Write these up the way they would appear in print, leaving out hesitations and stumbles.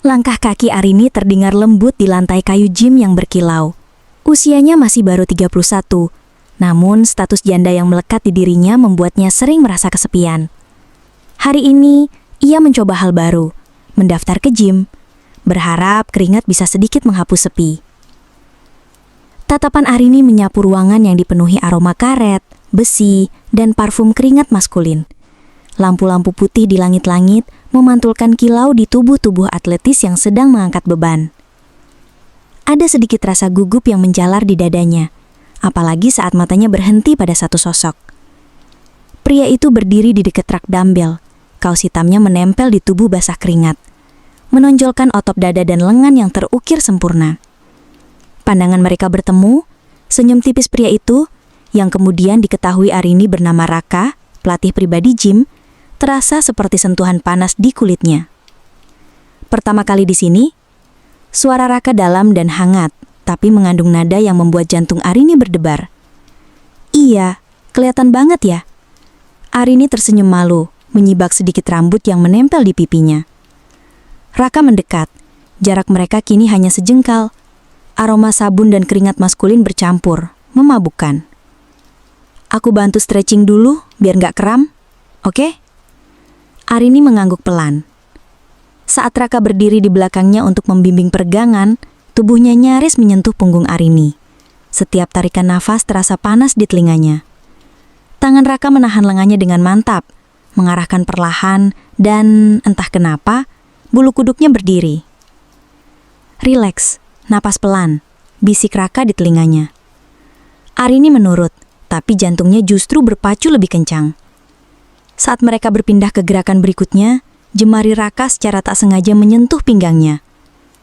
Langkah kaki Arini terdengar lembut di lantai kayu gym yang berkilau. Usianya masih baru 31, namun status janda yang melekat di dirinya membuatnya sering merasa kesepian. Hari ini, ia mencoba hal baru, mendaftar ke gym, berharap keringat bisa sedikit menghapus sepi. Tatapan Arini menyapu ruangan yang dipenuhi aroma karet, besi, dan parfum keringat maskulin. Lampu-lampu putih di langit-langit memantulkan kilau di tubuh-tubuh atletis yang sedang mengangkat beban. Ada sedikit rasa gugup yang menjalar di dadanya, apalagi saat matanya berhenti pada satu sosok. Pria itu berdiri di dekat rak dumbbell, kaos hitamnya menempel di tubuh basah keringat, menonjolkan otot dada dan lengan yang terukir sempurna. Pandangan mereka bertemu, senyum tipis pria itu, yang kemudian diketahui Arini bernama Raka, pelatih pribadi gym, terasa seperti sentuhan panas di kulitnya. Pertama kali di sini, suara Raka dalam dan hangat, tapi mengandung nada yang membuat jantung Arini berdebar. Iya, kelihatan banget ya. Arini tersenyum malu, menyibak sedikit rambut yang menempel di pipinya. Raka mendekat, jarak mereka kini hanya sejengkal. Aroma sabun dan keringat maskulin bercampur, memabukkan. Aku bantu stretching dulu, biar gak kram, oke? Arini mengangguk pelan. Saat Raka berdiri di belakangnya untuk membimbing peregangan, tubuhnya nyaris menyentuh punggung Arini. Setiap tarikan nafas terasa panas di telinganya. Tangan Raka menahan lengannya dengan mantap, mengarahkan perlahan, dan entah kenapa, bulu kuduknya berdiri. Rileks, napas pelan, bisik Raka di telinganya. Arini menurut, tapi jantungnya justru berpacu lebih kencang. Saat mereka berpindah ke gerakan berikutnya, jemari Raka secara tak sengaja menyentuh pinggangnya.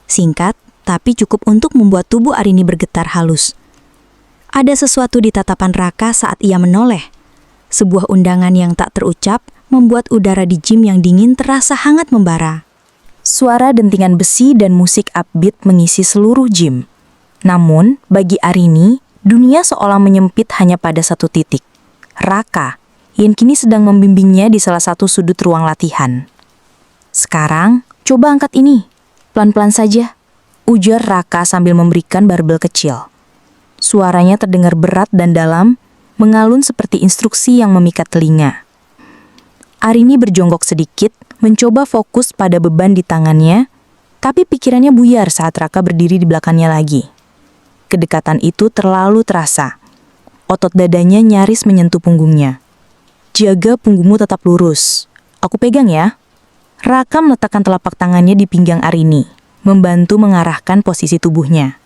Singkat, tapi cukup untuk membuat tubuh Arini bergetar halus. Ada sesuatu di tatapan Raka saat ia menoleh. Sebuah undangan yang tak terucap membuat udara di gym yang dingin terasa hangat membara. Suara dentingan besi dan musik upbeat mengisi seluruh gym. Namun, bagi Arini, dunia seolah menyempit hanya pada satu titik. Raka yang kini sedang membimbingnya di salah satu sudut ruang latihan. Sekarang, coba angkat ini, pelan-pelan saja, ujar Raka sambil memberikan barbel kecil. Suaranya terdengar berat dan dalam, mengalun seperti instruksi yang memikat telinga. Arini berjonggok sedikit, mencoba fokus pada beban di tangannya, tapi pikirannya buyar saat Raka berdiri di belakangnya lagi. Kedekatan itu terlalu terasa. Otot dadanya nyaris menyentuh punggungnya. Jaga punggungmu tetap lurus. Aku pegang ya. Raka meletakkan telapak tangannya di pinggang Arini, membantu mengarahkan posisi tubuhnya.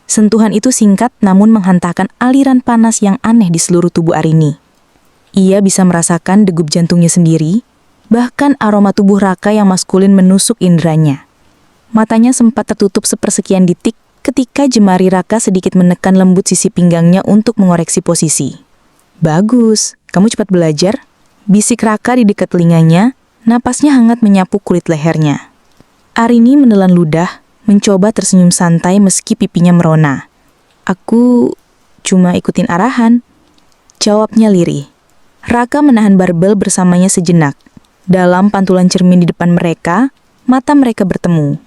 Sentuhan itu singkat namun menghantarkan aliran panas yang aneh di seluruh tubuh Arini. Ia bisa merasakan degup jantungnya sendiri, bahkan aroma tubuh Raka yang maskulin menusuk inderanya. Matanya sempat tertutup sepersekian detik ketika jemari Raka sedikit menekan lembut sisi pinggangnya untuk mengoreksi posisi. Bagus, kamu cepat belajar. Bisik Raka di dekat telinganya, napasnya hangat menyapu kulit lehernya. Arini menelan ludah, mencoba tersenyum santai meski pipinya merona. Aku cuma ikutin arahan, jawabnya lirih. Raka menahan barbel bersamanya sejenak. Dalam pantulan cermin di depan mereka, mata mereka bertemu.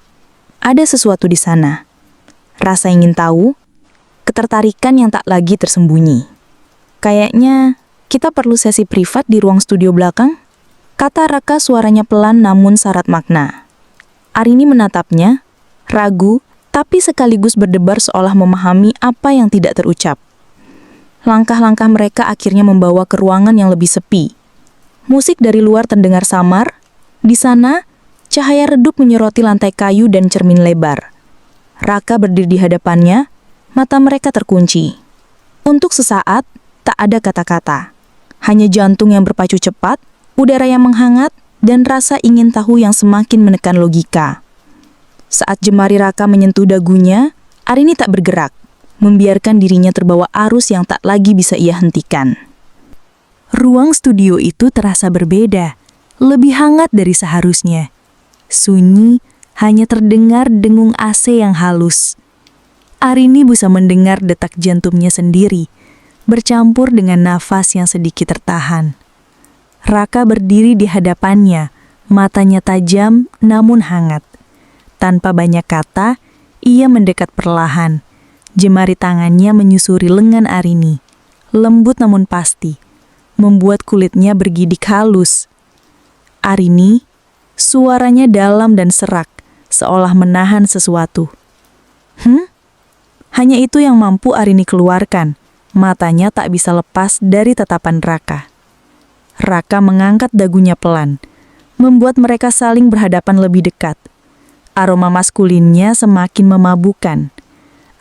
Ada sesuatu di sana. Rasa ingin tahu, ketertarikan yang tak lagi tersembunyi. Kayaknya kita perlu sesi privat di ruang studio belakang, kata Raka suaranya pelan namun syarat makna. Arini menatapnya, ragu tapi sekaligus berdebar seolah memahami apa yang tidak terucap. Langkah-langkah mereka akhirnya membawa ke ruangan yang lebih sepi. Musik dari luar terdengar samar. Di sana, cahaya redup menyoroti lantai kayu dan cermin lebar. Raka berdiri di hadapannya, mata mereka terkunci. Untuk sesaat, tak ada kata-kata. Hanya jantung yang berpacu cepat, udara yang menghangat, dan rasa ingin tahu yang semakin menekan logika. Saat jemari Raka menyentuh dagunya, Arini tak bergerak, membiarkan dirinya terbawa arus yang tak lagi bisa ia hentikan. Ruang studio itu terasa berbeda, lebih hangat dari seharusnya. Sunyi, hanya terdengar dengung AC yang halus. Arini bisa mendengar detak jantungnya sendiri, bercampur dengan nafas yang sedikit tertahan. Raka berdiri di hadapannya, matanya tajam namun hangat. Tanpa banyak kata, ia mendekat perlahan. Jemari tangannya menyusuri lengan Arini. Lembut namun pasti, membuat kulitnya bergidik halus. Arini, suaranya dalam dan serak, seolah menahan sesuatu. Hanya itu yang mampu Arini keluarkan. Matanya tak bisa lepas dari tatapan Raka. Raka mengangkat dagunya pelan, membuat mereka saling berhadapan lebih dekat. Aroma maskulinnya semakin memabukkan.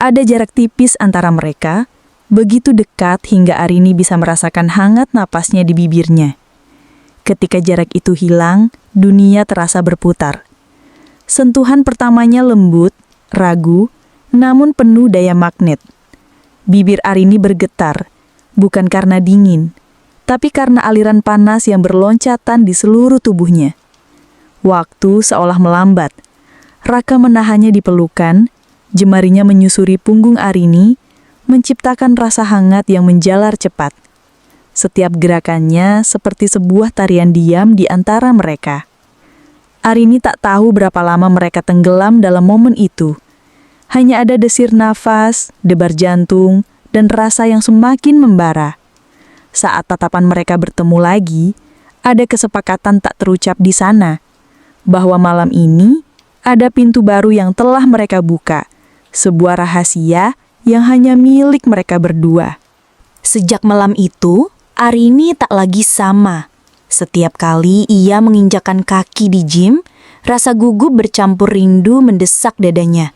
Ada jarak tipis antara mereka, begitu dekat hingga Arini bisa merasakan hangat napasnya di bibirnya. Ketika jarak itu hilang, dunia terasa berputar. Sentuhan pertamanya lembut, ragu, namun penuh daya magnet. Bibir Arini bergetar, bukan karena dingin, tapi karena aliran panas yang berloncatan di seluruh tubuhnya. Waktu seolah melambat. Raka menahannya di pelukan, jemarinya menyusuri punggung Arini, menciptakan rasa hangat yang menjalar cepat. Setiap gerakannya seperti sebuah tarian diam di antara mereka. Arini tak tahu berapa lama mereka tenggelam dalam momen itu. Hanya ada desir nafas, debar jantung, dan rasa yang semakin membara. Saat tatapan mereka bertemu lagi, ada kesepakatan tak terucap di sana, bahwa malam ini ada pintu baru yang telah mereka buka, sebuah rahasia yang hanya milik mereka berdua. Sejak malam itu, Arini tak lagi sama. Setiap kali ia menginjakkan kaki di gym, rasa gugup bercampur rindu mendesak dadanya.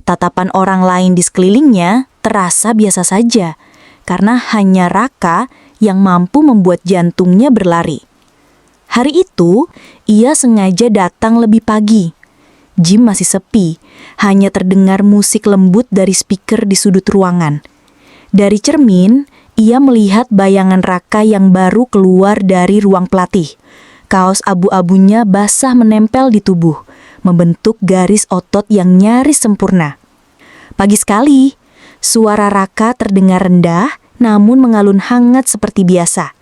Tatapan orang lain di sekelilingnya terasa biasa saja, karena hanya Raka yang mampu membuat jantungnya berlari. Hari itu, ia sengaja datang lebih pagi. Gym masih sepi, hanya terdengar musik lembut dari speaker di sudut ruangan. Dari cermin, ia melihat bayangan Raka yang baru keluar dari ruang pelatih. Kaos abu-abunya basah menempel di tubuh, membentuk garis otot yang nyaris sempurna. Pagi sekali, suara Raka terdengar rendah, namun mengalun hangat seperti biasa.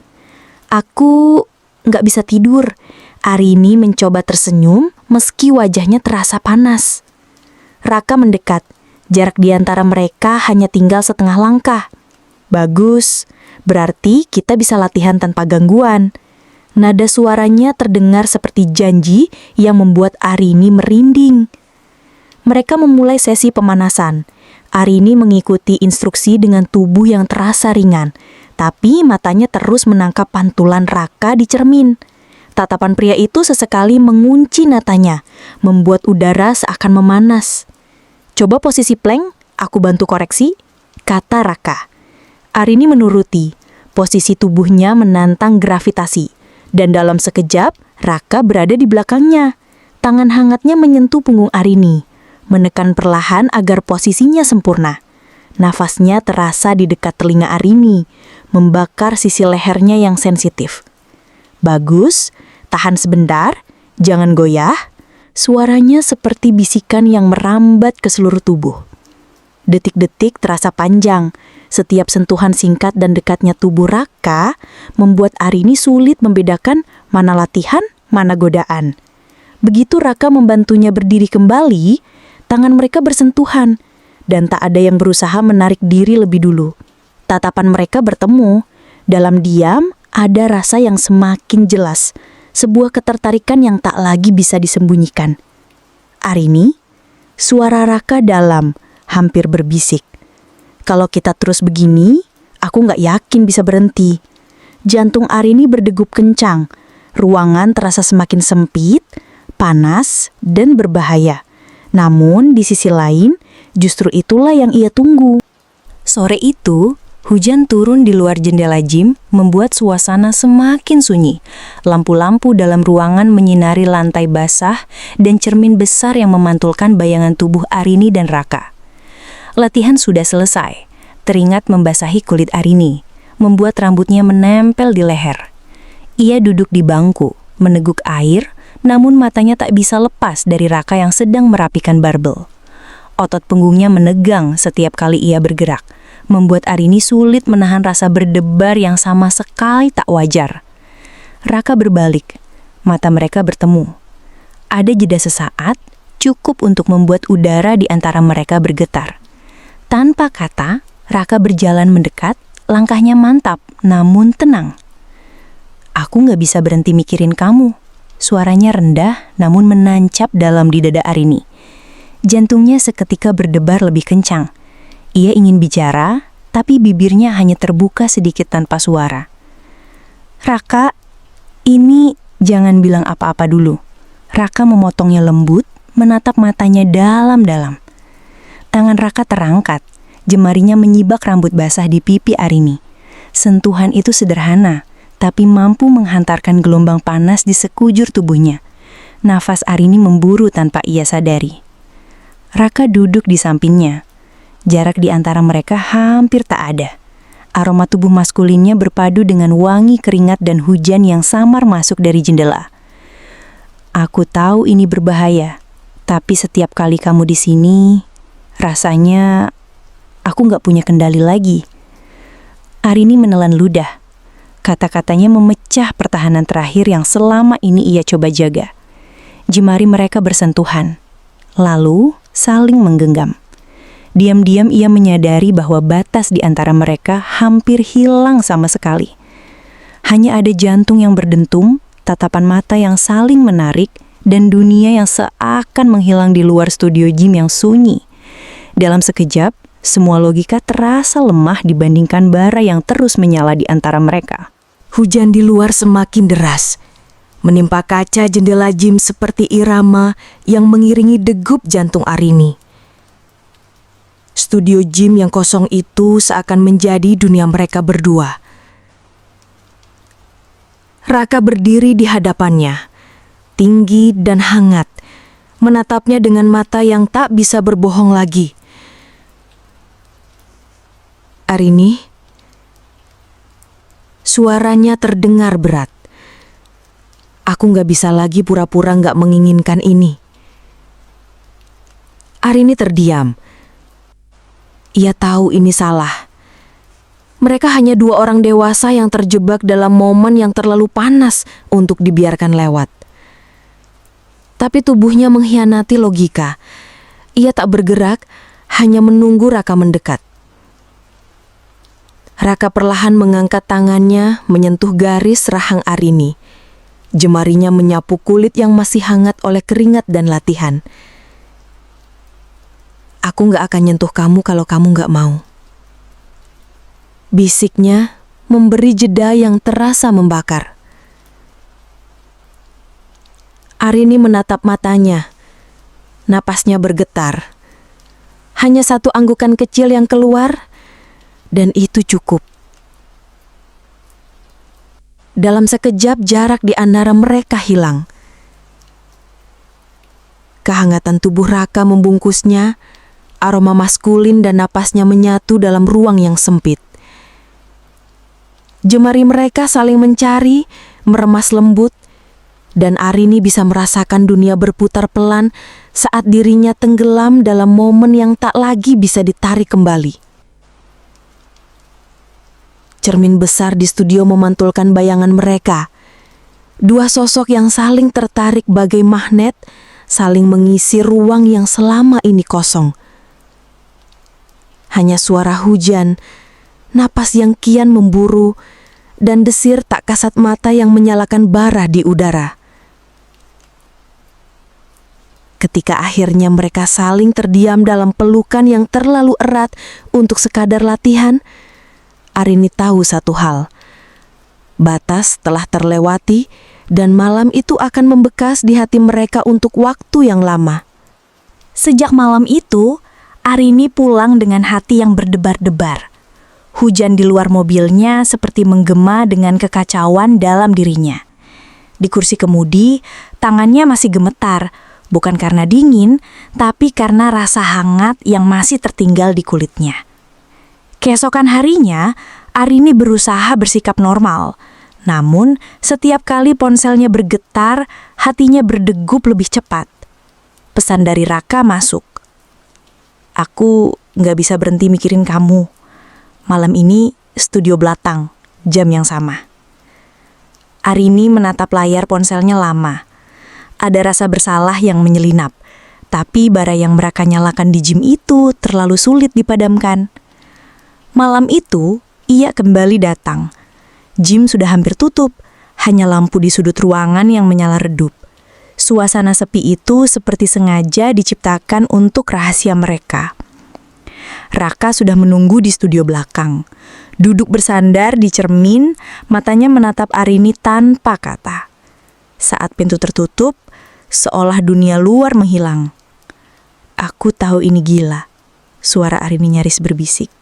Aku nggak bisa tidur. Arini mencoba tersenyum, meski wajahnya terasa panas. Raka mendekat. Jarak di antara mereka hanya tinggal setengah langkah. Bagus, berarti kita bisa latihan tanpa gangguan. Nada suaranya terdengar seperti janji yang membuat Arini merinding. Mereka memulai sesi pemanasan. Arini mengikuti instruksi dengan tubuh yang terasa ringan, tapi matanya terus menangkap pantulan Raka di cermin. Tatapan pria itu sesekali mengunci natanya, membuat udara seakan memanas. Coba posisi plank, aku bantu koreksi, kata Raka. Arini menuruti. Posisi tubuhnya menantang gravitasi, dan dalam sekejap, Raka berada di belakangnya. Tangan hangatnya menyentuh punggung Arini, menekan perlahan agar posisinya sempurna. Nafasnya terasa di dekat telinga Arini, membakar sisi lehernya yang sensitif. Bagus, tahan sebentar, jangan goyah. Suaranya seperti bisikan yang merambat ke seluruh tubuh. Detik-detik terasa panjang. Setiap sentuhan singkat dan dekatnya tubuh Raka membuat Arini sulit membedakan mana latihan, mana godaan. Begitu Raka membantunya berdiri kembali, tangan mereka bersentuhan, dan tak ada yang berusaha menarik diri lebih dulu. Tatapan mereka bertemu. Dalam diam, ada rasa yang semakin jelas, sebuah ketertarikan yang tak lagi bisa disembunyikan. Arini, suara Raka dalam, hampir berbisik. Kalau kita terus begini, aku nggak yakin bisa berhenti. Jantung Arini berdegup kencang. Ruangan terasa semakin sempit, panas, dan berbahaya. Namun, di sisi lain, justru itulah yang ia tunggu. Sore itu, hujan turun di luar jendela gym, membuat suasana semakin sunyi. Lampu-lampu dalam ruangan menyinari lantai basah dan cermin besar yang memantulkan bayangan tubuh Arini dan Raka. Latihan sudah selesai. Teringat membasahi kulit Arini, membuat rambutnya menempel di leher. Ia duduk di bangku, meneguk air, namun matanya tak bisa lepas dari Raka yang sedang merapikan barbel. Otot punggungnya menegang setiap kali ia bergerak, membuat Arini sulit menahan rasa berdebar yang sama sekali tak wajar. Raka berbalik, mata mereka bertemu. Ada jeda sesaat, cukup untuk membuat udara di antara mereka bergetar. Tanpa kata, Raka berjalan mendekat, langkahnya mantap, namun tenang. "Aku gak bisa berhenti mikirin kamu." Suaranya rendah, namun menancap dalam di dada Arini. Jantungnya seketika berdebar lebih kencang. Ia ingin bicara, tapi bibirnya hanya terbuka sedikit tanpa suara. "Raka, ini jangan bilang apa-apa dulu." Raka memotongnya lembut, menatap matanya dalam-dalam. Tangan Raka terangkat, jemarinya menyibak rambut basah di pipi Arini. Sentuhan itu sederhana, tapi mampu menghantarkan gelombang panas di sekujur tubuhnya. Nafas Arini memburu tanpa ia sadari. Raka duduk di sampingnya. Jarak di antara mereka hampir tak ada. Aroma tubuh maskulinnya berpadu dengan wangi keringat dan hujan yang samar masuk dari jendela. "Aku tahu ini berbahaya, tapi setiap kali kamu di sini, rasanya aku gak punya kendali lagi." Arini menelan ludah. Kata-katanya memecah pertahanan terakhir yang selama ini ia coba jaga. Jemari mereka bersentuhan, lalu saling menggenggam. Diam-diam ia menyadari bahwa batas di antara mereka hampir hilang sama sekali. Hanya ada jantung yang berdentum, tatapan mata yang saling menarik, dan dunia yang seakan menghilang di luar studio gym yang sunyi. Dalam sekejap, semua logika terasa lemah dibandingkan bara yang terus menyala di antara mereka. Hujan di luar semakin deras, menimpa kaca jendela gym seperti irama yang mengiringi degup jantung Arini. Studio gym yang kosong itu seakan menjadi dunia mereka berdua. Raka berdiri di hadapannya, tinggi dan hangat, menatapnya dengan mata yang tak bisa berbohong lagi. "Arini," suaranya terdengar berat. "Aku gak bisa lagi pura-pura gak menginginkan ini." Arini terdiam. Ia tahu ini salah. Mereka hanya dua orang dewasa yang terjebak dalam momen yang terlalu panas untuk dibiarkan lewat. Tapi tubuhnya mengkhianati logika. Ia tak bergerak, hanya menunggu Raka mendekat. Raka perlahan mengangkat tangannya, menyentuh garis rahang Arini. Jemarinya menyapu kulit yang masih hangat oleh keringat dan latihan. "Aku gak akan nyentuh kamu kalau kamu gak mau." Bisiknya memberi jeda yang terasa membakar. Arini menatap matanya. Napasnya bergetar. Hanya satu anggukan kecil yang keluar, dan itu cukup. Dalam sekejap jarak di antara mereka hilang. Kehangatan tubuh Raka membungkusnya, aroma maskulin dan napasnya menyatu dalam ruang yang sempit. Jemari mereka saling mencari, meremas lembut, dan Arini bisa merasakan dunia berputar pelan saat dirinya tenggelam dalam momen yang tak lagi bisa ditarik kembali. Cermin besar di studio memantulkan bayangan mereka. Dua sosok yang saling tertarik bagai magnet, saling mengisi ruang yang selama ini kosong. Hanya suara hujan, napas yang kian memburu, dan desir tak kasat mata yang menyalakan bara di udara. Ketika akhirnya mereka saling terdiam dalam pelukan yang terlalu erat untuk sekadar latihan, Arini tahu satu hal. Batas telah terlewati dan malam itu akan membekas di hati mereka untuk waktu yang lama. Sejak malam itu, Arini pulang dengan hati yang berdebar-debar. Hujan di luar mobilnya seperti menggema dengan kekacauan dalam dirinya. Di kursi kemudi, tangannya masih gemetar, bukan karena dingin, tapi karena rasa hangat yang masih tertinggal di kulitnya. Keesokan harinya, Arini berusaha bersikap normal. Namun, setiap kali ponselnya bergetar, hatinya berdegup lebih cepat. Pesan dari Raka masuk. "Aku gak bisa berhenti mikirin kamu. Malam ini studio Belatang, jam yang sama." Arini menatap layar ponselnya lama. Ada rasa bersalah yang menyelinap. Tapi bara yang mereka nyalakan di gym itu terlalu sulit dipadamkan. Malam itu, ia kembali datang. Gym sudah hampir tutup, hanya lampu di sudut ruangan yang menyala redup. Suasana sepi itu seperti sengaja diciptakan untuk rahasia mereka. Raka sudah menunggu di studio belakang. Duduk bersandar di cermin, matanya menatap Arini tanpa kata. Saat pintu tertutup, seolah dunia luar menghilang. Aku tahu ini gila, suara Arini nyaris berbisik.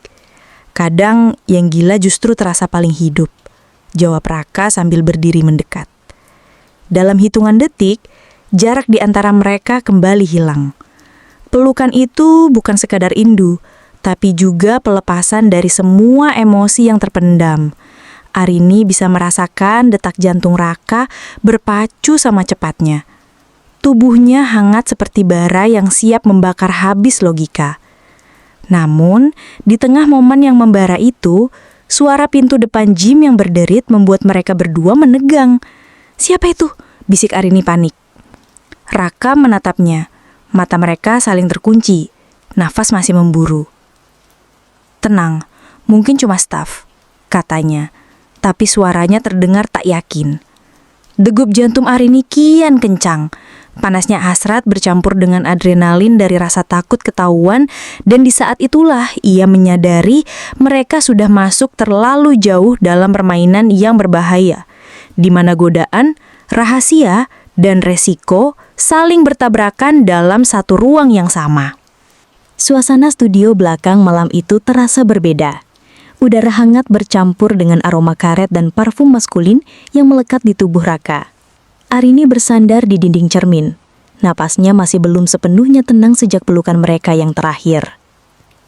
Kadang yang gila justru terasa paling hidup, jawab Raka sambil berdiri mendekat. Dalam hitungan detik, jarak di antara mereka kembali hilang. Pelukan itu bukan sekadar indu, tapi juga pelepasan dari semua emosi yang terpendam. Arini bisa merasakan detak jantung Raka berpacu sama cepatnya. Tubuhnya hangat seperti bara yang siap membakar habis logika. Namun, di tengah momen yang membara itu, suara pintu depan gym yang berderit membuat mereka berdua menegang. "Siapa itu?" bisik Arini panik. Raka menatapnya. Mata mereka saling terkunci. Nafas masih memburu. "Tenang, mungkin cuma staf," katanya. Tapi suaranya terdengar tak yakin. Degup jantung Arini kian kencang. Panasnya hasrat bercampur dengan adrenalin dari rasa takut ketahuan, dan di saat itulah ia menyadari mereka sudah masuk terlalu jauh dalam permainan yang berbahaya, di mana godaan, rahasia, dan resiko saling bertabrakan dalam satu ruang yang sama. Suasana studio belakang malam itu terasa berbeda. Udara hangat bercampur dengan aroma karet dan parfum maskulin yang melekat di tubuh Raka. Arini bersandar di dinding cermin. Napasnya masih belum sepenuhnya tenang sejak pelukan mereka yang terakhir.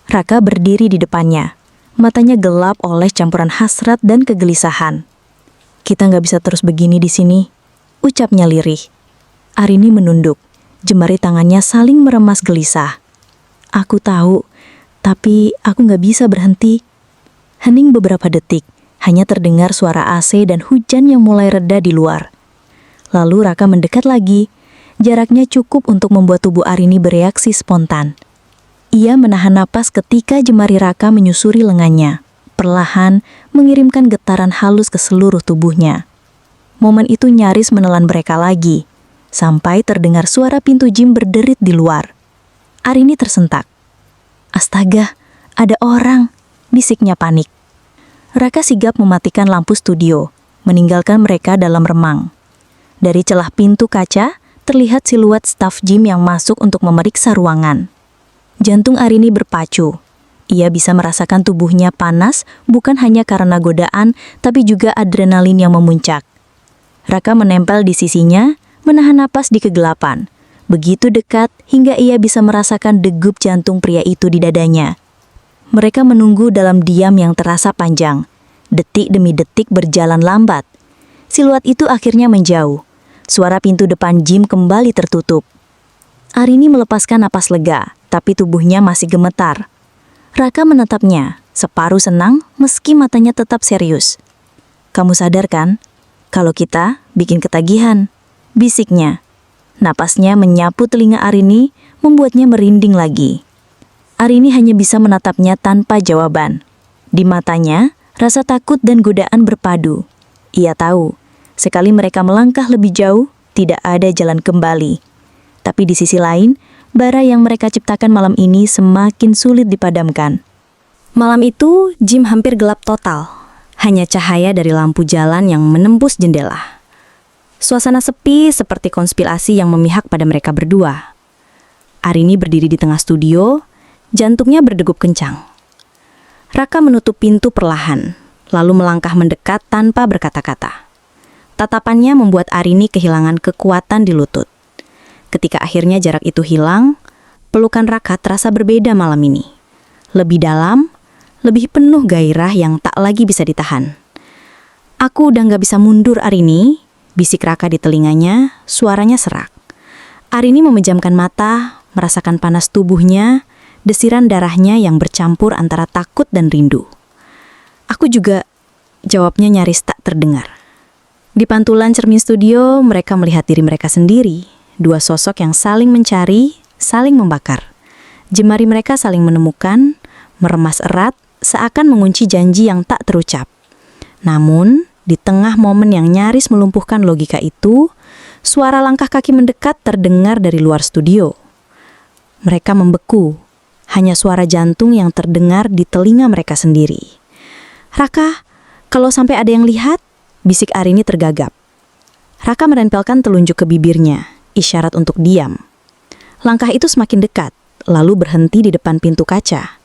Raka berdiri di depannya. Matanya gelap oleh campuran hasrat dan kegelisahan. "Kita nggak bisa terus begini di sini," ucapnya lirih. Arini menunduk. Jemari tangannya saling meremas gelisah. "Aku tahu, tapi aku nggak bisa berhenti." Hening beberapa detik, hanya terdengar suara AC dan hujan yang mulai reda di luar. Lalu Raka mendekat lagi. Jaraknya cukup untuk membuat tubuh Arini bereaksi spontan. Ia menahan napas ketika jemari Raka menyusuri lengannya, perlahan mengirimkan getaran halus ke seluruh tubuhnya. Momen itu nyaris menelan mereka lagi, sampai terdengar suara pintu gym berderit di luar. Arini tersentak. "Astaga, ada orang!" bisiknya panik. Raka sigap mematikan lampu studio, meninggalkan mereka dalam remang. Dari celah pintu kaca, terlihat siluet staf gym yang masuk untuk memeriksa ruangan. Jantung Arini berpacu. Ia bisa merasakan tubuhnya panas bukan hanya karena godaan, tapi juga adrenalin yang memuncak. Raka menempel di sisinya, menahan napas di kegelapan. Begitu dekat hingga ia bisa merasakan degup jantung pria itu di dadanya. Mereka menunggu dalam diam yang terasa panjang. Detik demi detik berjalan lambat. Siluet itu akhirnya menjauh. Suara pintu depan gym kembali tertutup. Arini melepaskan napas lega, tapi tubuhnya masih gemetar. Raka menatapnya, separuh senang meski matanya tetap serius. "Kamu sadar kan, kalau kita bikin ketagihan?" bisiknya. Napasnya menyapu telinga Arini, membuatnya merinding lagi. Arini hanya bisa menatapnya tanpa jawaban. Di matanya, rasa takut dan godaan berpadu. Ia tahu, sekali mereka melangkah lebih jauh, tidak ada jalan kembali. Tapi di sisi lain, bara yang mereka ciptakan malam ini semakin sulit dipadamkan. Malam itu, gym hampir gelap total. Hanya cahaya dari lampu jalan yang menembus jendela. Suasana sepi seperti konspirasi yang memihak pada mereka berdua. Arini berdiri di tengah studio, jantungnya berdegup kencang. Raka menutup pintu perlahan, lalu melangkah mendekat tanpa berkata-kata. Tatapannya membuat Arini kehilangan kekuatan di lutut. Ketika akhirnya jarak itu hilang, pelukan Raka terasa berbeda malam ini. Lebih dalam, lebih penuh gairah yang tak lagi bisa ditahan. "Aku udah gak bisa mundur, Arini," bisik Raka di telinganya, suaranya serak. Arini memejamkan mata, merasakan panas tubuhnya, desiran darahnya yang bercampur antara takut dan rindu. "Aku juga," jawabnya nyaris tak terdengar. Di pantulan cermin studio, mereka melihat diri mereka sendiri, dua sosok yang saling mencari, saling membakar. Jemari mereka saling menemukan, meremas erat, seakan mengunci janji yang tak terucap. Namun, di tengah momen yang nyaris melumpuhkan logika itu, suara langkah kaki mendekat terdengar dari luar studio. Mereka membeku, hanya suara jantung yang terdengar di telinga mereka sendiri. "Raka, kalau sampai ada yang lihat," bisik Arini tergagap. Raka menempelkan telunjuk ke bibirnya, isyarat untuk diam. Langkah itu semakin dekat, lalu berhenti di depan pintu kaca.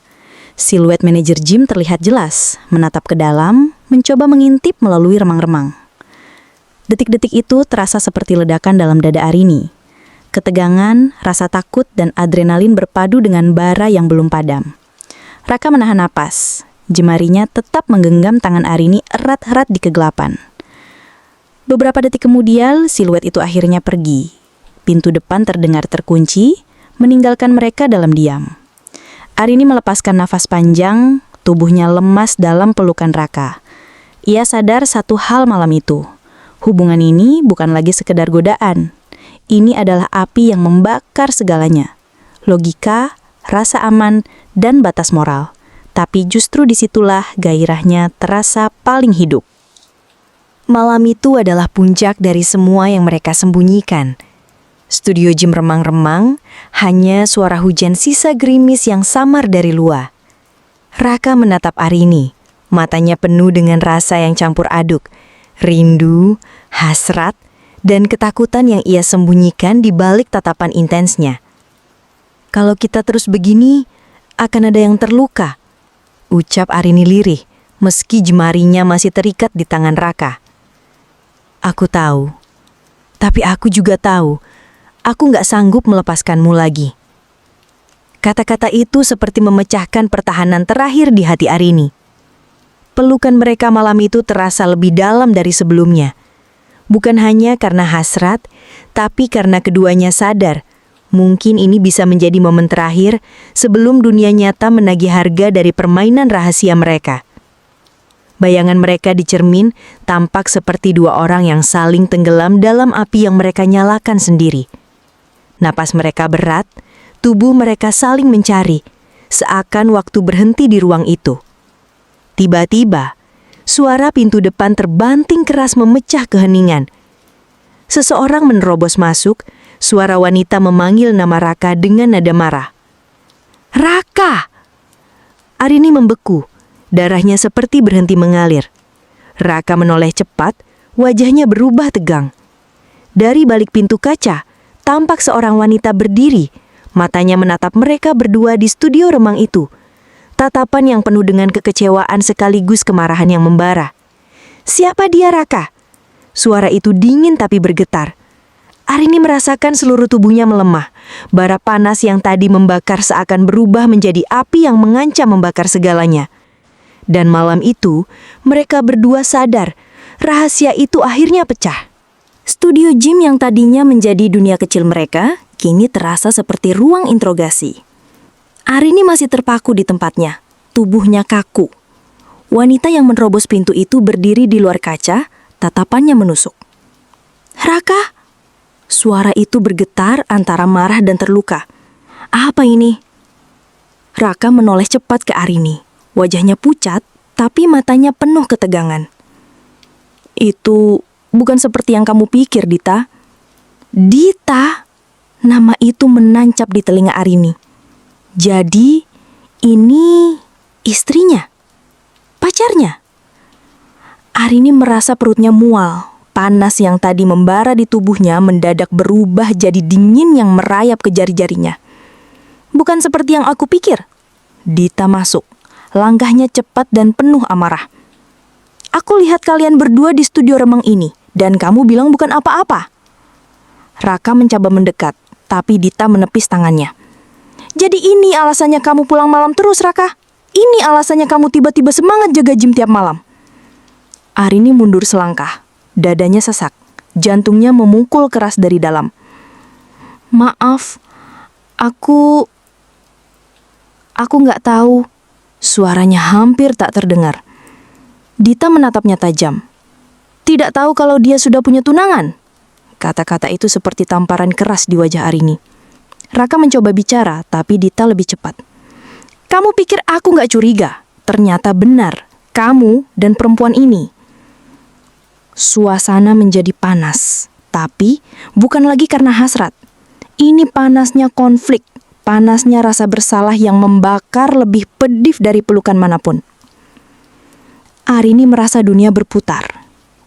Siluet manajer gym terlihat jelas, menatap ke dalam, mencoba mengintip melalui remang-remang. Detik-detik itu terasa seperti ledakan dalam dada Arini. Ketegangan, rasa takut, dan adrenalin berpadu dengan bara yang belum padam. Raka menahan napas, jemarinya tetap menggenggam tangan Arini erat-erat di kegelapan. Beberapa detik kemudian, siluet itu akhirnya pergi. Pintu depan terdengar terkunci, meninggalkan mereka dalam diam. Arini melepaskan nafas panjang, tubuhnya lemas dalam pelukan Raka. Ia sadar satu hal malam itu. Hubungan ini bukan lagi sekedar godaan. Ini adalah api yang membakar segalanya. Logika, rasa aman, dan batas moral. Tapi justru disitulah gairahnya terasa paling hidup. Malam itu adalah puncak dari semua yang mereka sembunyikan. Studio gym remang-remang, hanya suara hujan sisa gerimis yang samar dari luar. Raka menatap Arini, matanya penuh dengan rasa yang campur aduk, rindu, hasrat, dan ketakutan yang ia sembunyikan di balik tatapan intensnya. "Kalau kita terus begini, akan ada yang terluka," ucap Arini lirih, meski jemarinya masih terikat di tangan Raka. "Aku tahu, tapi aku juga tahu, aku nggak sanggup melepaskanmu lagi." Kata-kata itu seperti memecahkan pertahanan terakhir di hati Arini. Pelukan mereka malam itu terasa lebih dalam dari sebelumnya. Bukan hanya karena hasrat, tapi karena keduanya sadar, mungkin ini bisa menjadi momen terakhir sebelum dunia nyata menagih harga dari permainan rahasia mereka. Bayangan mereka di cermin tampak seperti dua orang yang saling tenggelam dalam api yang mereka nyalakan sendiri. Napas mereka berat, tubuh mereka saling mencari, seakan waktu berhenti di ruang itu. Tiba-tiba, suara pintu depan terbanting keras memecah keheningan. Seseorang menerobos masuk, suara wanita memanggil nama Raka dengan nada marah. "Raka!" Arini membeku, darahnya seperti berhenti mengalir. Raka menoleh cepat, wajahnya berubah tegang. Dari balik pintu kaca, tampak seorang wanita berdiri, matanya menatap mereka berdua di studio remang itu. Tatapan yang penuh dengan kekecewaan sekaligus kemarahan yang membara. "Siapa dia, Raka?" Suara itu dingin tapi bergetar. Arini merasakan seluruh tubuhnya melemah. Bara panas yang tadi membakar seakan berubah menjadi api yang mengancam membakar segalanya. Dan malam itu, mereka berdua sadar, rahasia itu akhirnya pecah. Studio gym yang tadinya menjadi dunia kecil mereka, kini terasa seperti ruang interogasi. Arini masih terpaku di tempatnya, tubuhnya kaku. Wanita yang menerobos pintu itu berdiri di luar kaca, tatapannya menusuk. "Raka!" Suara itu bergetar antara marah dan terluka. "Apa ini?" Raka menoleh cepat ke Arini. Wajahnya pucat, tapi matanya penuh ketegangan. "Itu bukan seperti yang kamu pikir, Dita." "Dita?" Nama itu menancap di telinga Arini. Jadi, ini istrinya? Pacarnya? Arini merasa perutnya mual. Panas yang tadi membara di tubuhnya mendadak berubah jadi dingin yang merayap ke jari-jarinya. "Bukan seperti yang aku pikir." Dita masuk. Langkahnya cepat dan penuh amarah. "Aku lihat kalian berdua di studio remang ini, dan kamu bilang bukan apa-apa." Raka mencoba mendekat, tapi Dita menepis tangannya. "Jadi ini alasannya kamu pulang malam terus, Raka? Ini alasannya kamu tiba-tiba semangat jaga gym tiap malam?" Arini mundur selangkah. Dadanya sesak. Jantungnya memukul keras dari dalam. "Maaf, aku nggak tahu." Suaranya hampir tak terdengar. Dita menatapnya tajam. "Tidak tahu kalau dia sudah punya tunangan?" Kata-kata itu seperti tamparan keras di wajah Arini. Raka mencoba bicara, tapi Dita lebih cepat. Kamu pikir aku nggak curiga? Ternyata benar, kamu dan perempuan ini. Suasana menjadi panas, tapi bukan lagi karena hasrat. Ini panasnya konflik, panasnya rasa bersalah yang membakar lebih pedih dari pelukan manapun. Arini merasa dunia berputar.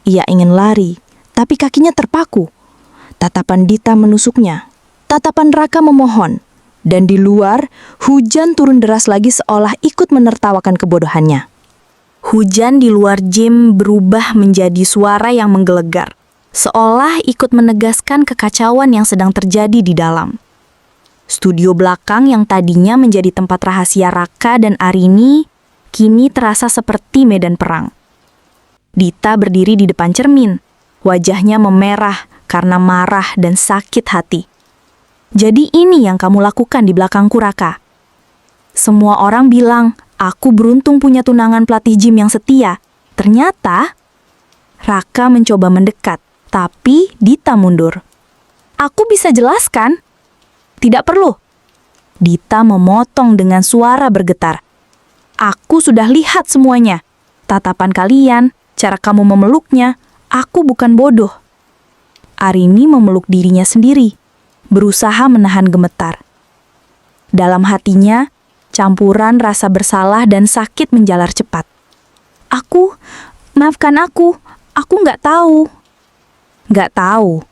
Ia ingin lari, tapi kakinya terpaku. Tatapan Dita menusuknya. Tatapan Raka memohon, dan di luar, hujan turun deras lagi seolah ikut menertawakan kebodohannya. Hujan di luar gym berubah menjadi suara yang menggelegar, seolah ikut menegaskan kekacauan yang sedang terjadi di dalam. Studio belakang yang tadinya menjadi tempat rahasia Raka dan Arini, kini terasa seperti medan perang. Dita berdiri di depan cermin, wajahnya memerah karena marah dan sakit hati. Jadi ini yang kamu lakukan di belakangku, Raka. Semua orang bilang, aku beruntung punya tunangan pelatih gym yang setia. Ternyata, Raka mencoba mendekat, tapi Dita mundur. Aku bisa jelaskan. Tidak perlu. Dita memotong dengan suara bergetar. Aku sudah lihat semuanya. Tatapan kalian, cara kamu memeluknya, aku bukan bodoh. Arini memeluk dirinya sendiri, berusaha menahan gemetar. Dalam hatinya, campuran rasa bersalah dan sakit menjalar cepat. Maafkan aku nggak tahu. Nggak tahu.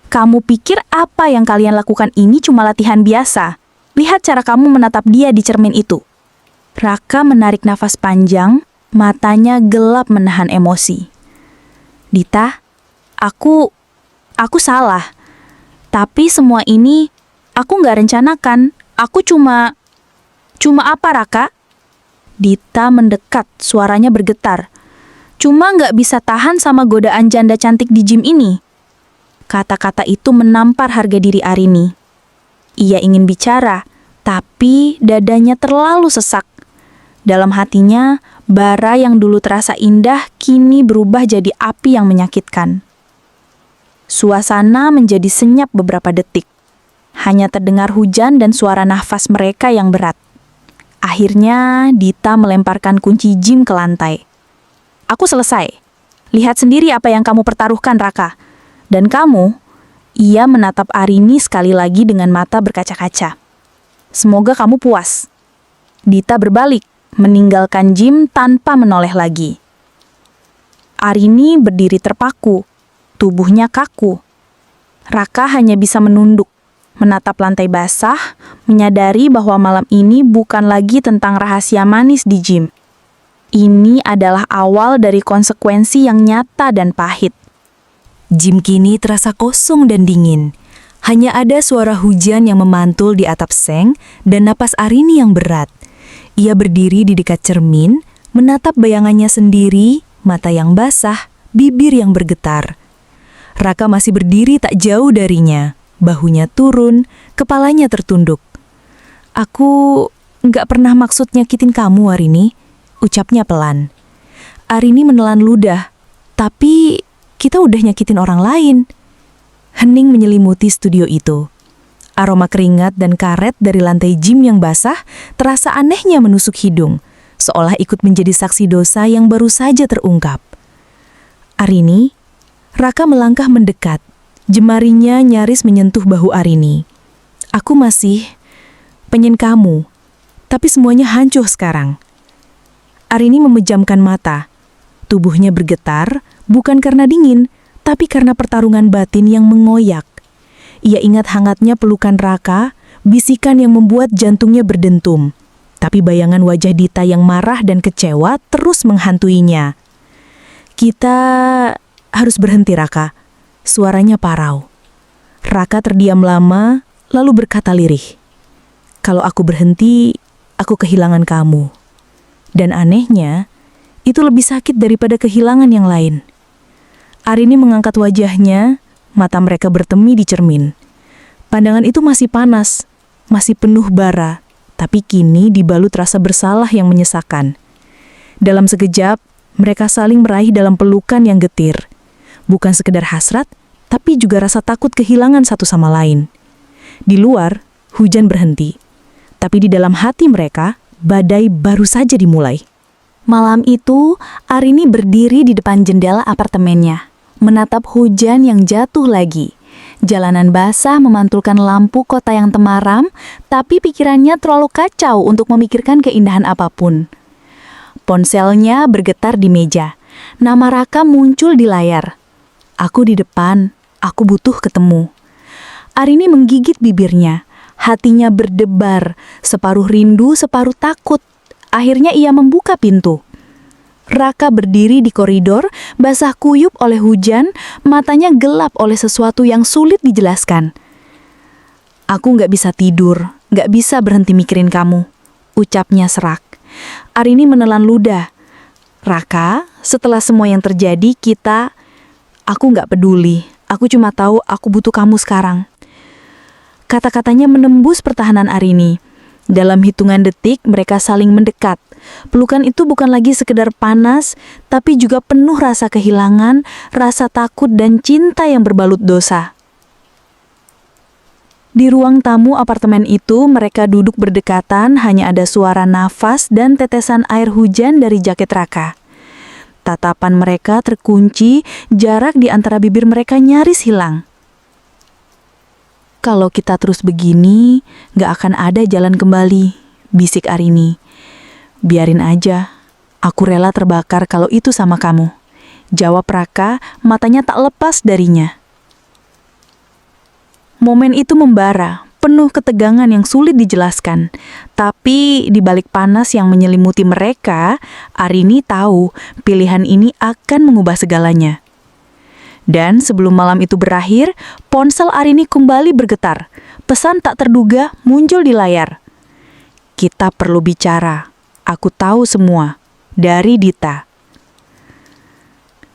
Kamu pikir apa yang kalian lakukan ini cuma latihan biasa? Lihat cara kamu menatap dia di cermin itu. Raka menarik nafas panjang, matanya gelap menahan emosi. Dita, aku salah. Tapi semua ini aku nggak rencanakan. Aku cuma apa, Raka? Dita mendekat, suaranya bergetar. Cuma nggak bisa tahan sama godaan janda cantik di gym ini. Kata-kata itu menampar harga diri Arini. Ia ingin bicara, tapi dadanya terlalu sesak. Dalam hatinya, bara yang dulu terasa indah kini berubah jadi api yang menyakitkan. Suasana menjadi senyap beberapa detik. Hanya terdengar hujan dan suara nafas mereka yang berat. Akhirnya, Dita melemparkan kunci gym ke lantai. Aku selesai. Lihat sendiri apa yang kamu pertaruhkan, Raka. Dan kamu, ia menatap Arini sekali lagi dengan mata berkaca-kaca. Semoga kamu puas. Dita berbalik, meninggalkan gym tanpa menoleh lagi. Arini berdiri terpaku. Tubuhnya kaku. Raka hanya bisa menunduk, menatap lantai basah, menyadari bahwa malam ini bukan lagi tentang rahasia manis di gym. Ini adalah awal dari konsekuensi yang nyata dan pahit. Gym kini terasa kosong dan dingin. Hanya ada suara hujan yang memantul di atap seng dan napas Arini yang berat. Ia berdiri di dekat cermin, menatap bayangannya sendiri, mata yang basah, bibir yang bergetar. Raka masih berdiri tak jauh darinya, bahunya turun, kepalanya tertunduk. Aku nggak pernah maksud nyakitin kamu, Arini, ucapnya pelan. Arini menelan ludah, tapi kita udah nyakitin orang lain. Hening menyelimuti studio itu. Aroma keringat dan karet dari lantai gym yang basah terasa anehnya menusuk hidung, seolah ikut menjadi saksi dosa yang baru saja terungkap. Arini, Raka melangkah mendekat, jemarinya nyaris menyentuh bahu Arini. Aku masih pengen kamu, tapi semuanya hancur sekarang. Arini memejamkan mata. Tubuhnya bergetar, bukan karena dingin, tapi karena pertarungan batin yang mengoyak. Ia ingat hangatnya pelukan Raka, bisikan yang membuat jantungnya berdentum. Tapi bayangan wajah Dita yang marah dan kecewa terus menghantuinya. Kita harus berhenti, Raka. Suaranya parau. Raka terdiam lama, lalu berkata lirih. Kalau aku berhenti, aku kehilangan kamu. Dan anehnya, itu lebih sakit daripada kehilangan yang lain. Arini mengangkat wajahnya, mata mereka bertemi di cermin. Pandangan itu masih panas, masih penuh bara, tapi kini dibalut rasa bersalah yang menyesakan. Dalam sekejap, mereka saling meraih dalam pelukan yang getir. Bukan sekedar hasrat, tapi juga rasa takut kehilangan satu sama lain. Di luar, Hujan berhenti, tapi di dalam hati mereka, badai baru saja dimulai. Malam itu, Arini berdiri di depan jendela apartemennya, menatap hujan yang jatuh lagi. Jalanan basah memantulkan lampu kota yang temaram, tapi pikirannya terlalu kacau untuk memikirkan keindahan apapun. Ponselnya bergetar di meja. Nama Raka muncul di layar. Aku di depan, aku butuh ketemu. Arini menggigit bibirnya. Hatinya berdebar, separuh rindu, separuh takut. Akhirnya ia membuka pintu. Raka berdiri di koridor, basah kuyup oleh hujan, matanya gelap oleh sesuatu yang sulit dijelaskan. Aku nggak bisa tidur, nggak bisa berhenti mikirin kamu, ucapnya serak. Arini menelan ludah. Raka, setelah semua yang terjadi, aku nggak peduli. Aku cuma tahu aku butuh kamu sekarang. Kata-katanya menembus pertahanan Arini. Dalam hitungan detik, mereka saling mendekat. Pelukan itu bukan lagi sekedar panas, tapi juga penuh rasa kehilangan, rasa takut dan cinta yang berbalut dosa. Di ruang tamu apartemen itu, mereka duduk berdekatan, hanya ada suara nafas dan tetesan air hujan dari jaket Raka. Tatapan mereka terkunci, jarak di antara bibir mereka nyaris hilang. Kalau kita terus begini, gak akan ada jalan kembali, bisik Arini. Biarin aja, aku rela terbakar kalau itu sama kamu, jawab Raka, matanya tak lepas darinya. Momen itu membara, penuh ketegangan yang sulit dijelaskan. Tapi di balik panas yang menyelimuti mereka, Arini tahu pilihan ini akan mengubah segalanya. Dan sebelum malam itu berakhir, ponsel Arini kembali bergetar. Pesan tak terduga muncul di layar. Kita perlu bicara. Aku tahu semua. Dari Dita.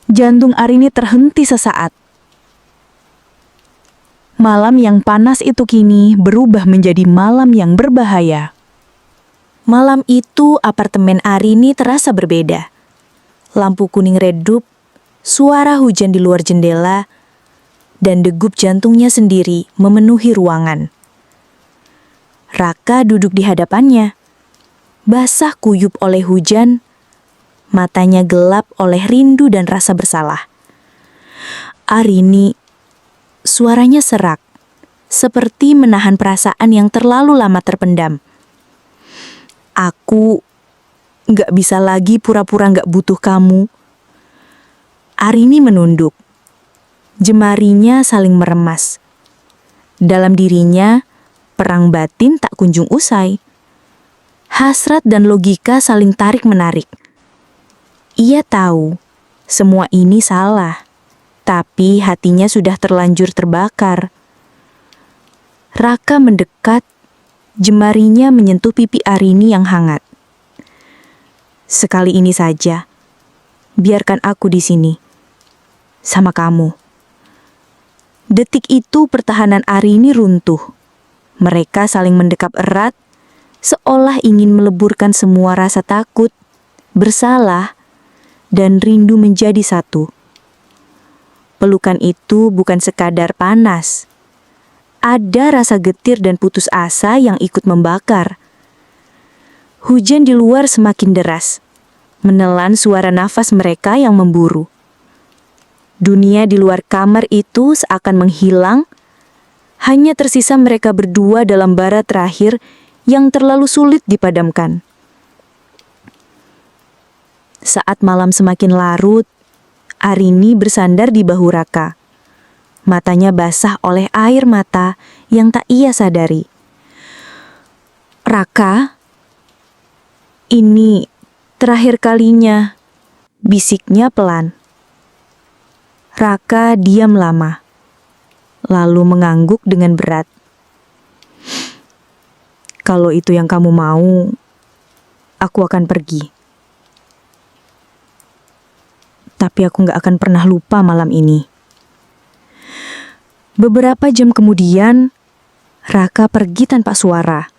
Jantung Arini terhenti sesaat. Malam yang panas itu kini berubah menjadi malam yang berbahaya. Malam itu apartemen Arini terasa berbeda. Lampu kuning redup, suara hujan di luar jendela, dan degup jantungnya sendiri memenuhi ruangan. Raka duduk di hadapannya, basah kuyup oleh hujan, matanya gelap oleh rindu dan rasa bersalah. Arini, suaranya serak, seperti menahan perasaan yang terlalu lama terpendam. Aku gak bisa lagi pura-pura gak butuh kamu. Arini menunduk. Jemarinya saling meremas. Dalam dirinya, perang batin tak kunjung usai. Hasrat dan logika saling tarik-menarik. Ia tahu, semua ini salah. Tapi hatinya sudah terlanjur terbakar. Raka mendekat, jemarinya menyentuh pipi Arini yang hangat. Sekali ini saja, biarkan aku di sini, sama kamu. Detik itu pertahanan Arini runtuh. Mereka saling mendekap erat, seolah ingin meleburkan semua rasa takut, bersalah, dan rindu menjadi satu. Pelukan itu bukan sekadar panas. Ada rasa getir dan putus asa yang ikut membakar. Hujan di luar semakin deras, menelan suara nafas mereka yang memburu. Dunia di luar kamar itu seakan menghilang, hanya tersisa mereka berdua dalam bara terakhir yang terlalu sulit dipadamkan. Saat malam semakin larut, Arini bersandar di bahu Raka. Matanya basah oleh air mata yang tak ia sadari. Raka, ini terakhir kalinya, bisiknya pelan. Raka diam lama, lalu mengangguk dengan berat. Kalau itu yang kamu mau, aku akan pergi. Tapi aku gak akan pernah lupa malam ini. Beberapa jam kemudian, Raka pergi tanpa suara.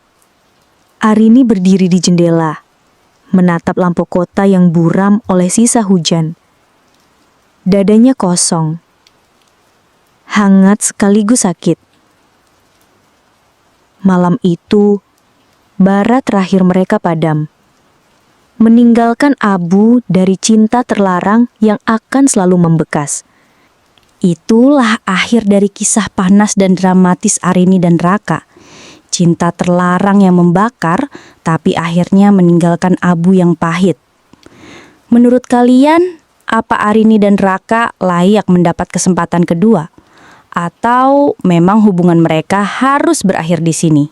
Arini berdiri di jendela, menatap lampu kota yang buram oleh sisa hujan. Dadanya kosong, hangat sekaligus sakit. Malam itu, bara terakhir mereka padam, meninggalkan abu dari cinta terlarang yang akan selalu membekas. Itulah akhir dari kisah panas dan dramatis Arini dan Raka. Cinta terlarang yang membakar, tapi akhirnya meninggalkan abu yang pahit. Menurut kalian, apa Arini dan Raka layak mendapat kesempatan kedua? Atau memang hubungan mereka harus berakhir di sini?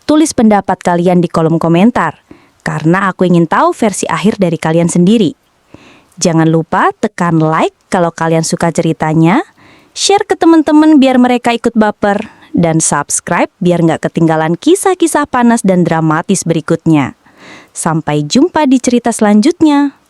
Tulis pendapat kalian di kolom komentar, karena aku ingin tahu versi akhir dari kalian sendiri. Jangan lupa tekan like kalau kalian suka ceritanya, share ke teman-teman biar mereka ikut baper, dan subscribe biar nggak ketinggalan kisah-kisah panas dan dramatis berikutnya. Sampai jumpa di cerita selanjutnya.